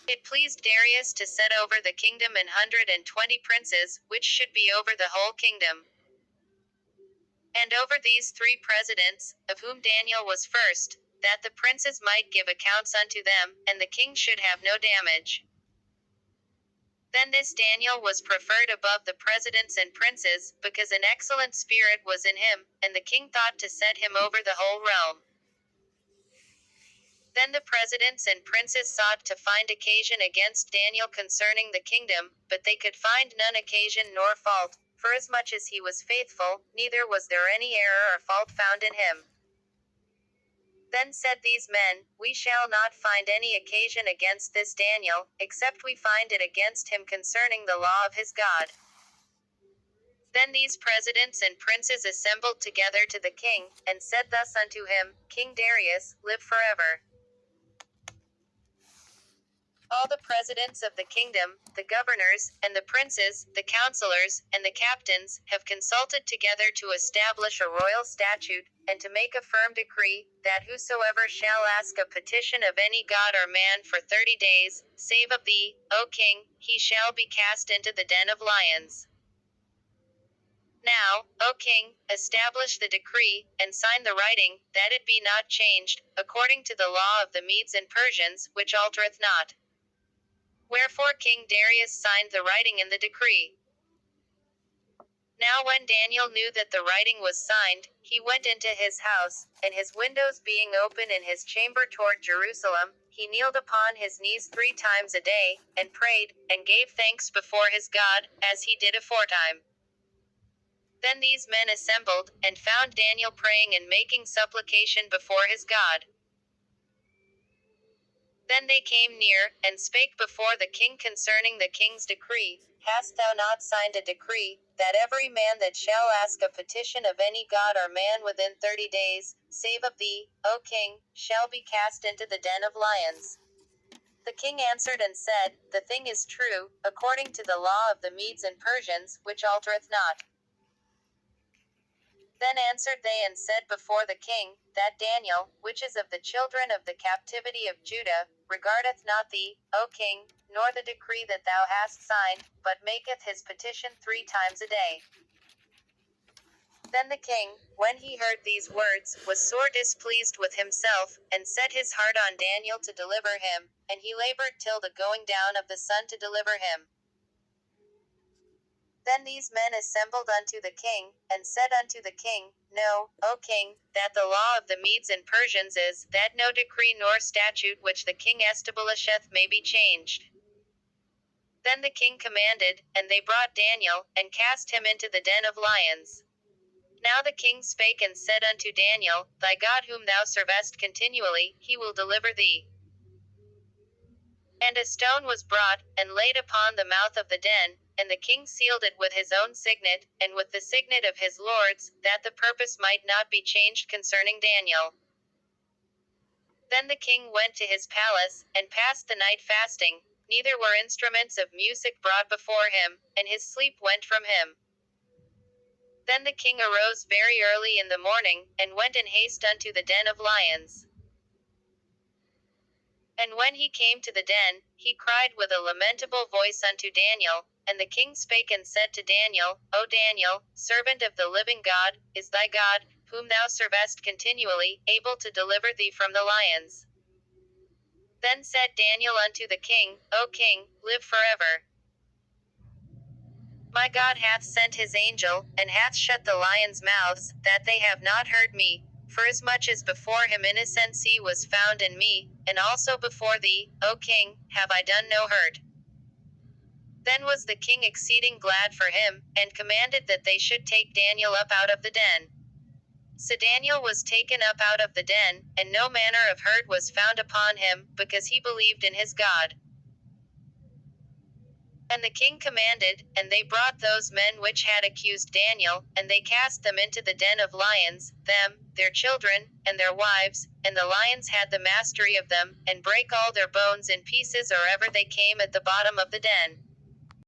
It pleased Darius to set over the kingdom 120 princes, which should be over the whole kingdom. And over these 3 presidents, of whom Daniel was first, that the princes might give accounts unto them, and the king should have no damage. Then this Daniel was preferred above the presidents and princes, because an excellent spirit was in him, and the king thought to set him over the whole realm. Then the presidents and princes sought to find occasion against Daniel concerning the kingdom, but they could find none occasion nor fault, forasmuch as he was faithful, neither was there any error or fault found in him. Then said these men, We shall not find any occasion against this Daniel, except we find it against him concerning the law of his God. Then these presidents and princes assembled together to the king, and said thus unto him, King Darius, live forever. All the presidents of the kingdom, the governors, and the princes, the counselors, and the captains, have consulted together to establish a royal statute, and to make a firm decree, that whosoever shall ask a petition of any god or man for 30 days, save of thee, O king, he shall be cast into the den of lions. Now, O king, establish the decree, and sign the writing, that it be not changed, according to the law of the Medes and Persians, which altereth not. Wherefore King Darius signed the writing in the decree. Now when Daniel knew that the writing was signed, he went into his house, and his windows being open in his chamber toward Jerusalem, he kneeled upon his knees 3 times a day, and prayed, and gave thanks before his God, as he did aforetime. Then these men assembled, and found Daniel praying and making supplication before his God. Then they came near, and spake before the king concerning the king's decree. Hast thou not signed a decree, that every man that shall ask a petition of any god or man within 30 days, save of thee, O king, shall be cast into the den of lions? The king answered and said, The thing is true, according to the law of the Medes and Persians, which altereth not. Then answered they and said before the king, that Daniel, which is of the children of the captivity of Judah, regardeth not thee, O king, nor the decree that thou hast signed, but maketh his petition 3 times a day. Then the king, when he heard these words, was sore displeased with himself, and set his heart on Daniel to deliver him, and he labored till the going down of the sun to deliver him. Then these men assembled unto the king, and said unto the king, Know, O king, that the law of the Medes and Persians is, that no decree nor statute which the king establisheth may be changed. Then the king commanded, and they brought Daniel, and cast him into the den of lions. Now the king spake and said unto Daniel, Thy God whom thou servest continually, he will deliver thee. And a stone was brought, and laid upon the mouth of the den, and the king sealed it with his own signet, and with the signet of his lords, that the purpose might not be changed concerning Daniel. Then the king went to his palace, and passed the night fasting, neither were instruments of music brought before him, and his sleep went from him. Then the king arose very early in the morning, and went in haste unto the den of lions. And when he came to the den, he cried with a lamentable voice unto Daniel, and the king spake and said to Daniel, O Daniel, servant of the living God, is thy God, whom thou servest continually, able to deliver thee from the lions? Then said Daniel unto the king, O king, live forever. My God hath sent his angel, and hath shut the lions' mouths, that they have not heard me, forasmuch as before him innocency was found in me, and also before thee, O king, have I done no hurt. Then was the king exceeding glad for him, and commanded that they should take Daniel up out of the den. So Daniel was taken up out of the den, and no manner of hurt was found upon him, because he believed in his God. And the king commanded, and they brought those men which had accused Daniel, and they cast them into the den of lions, them, their children, and their wives, and the lions had the mastery of them, and brake all their bones in pieces or ever they came at the bottom of the den.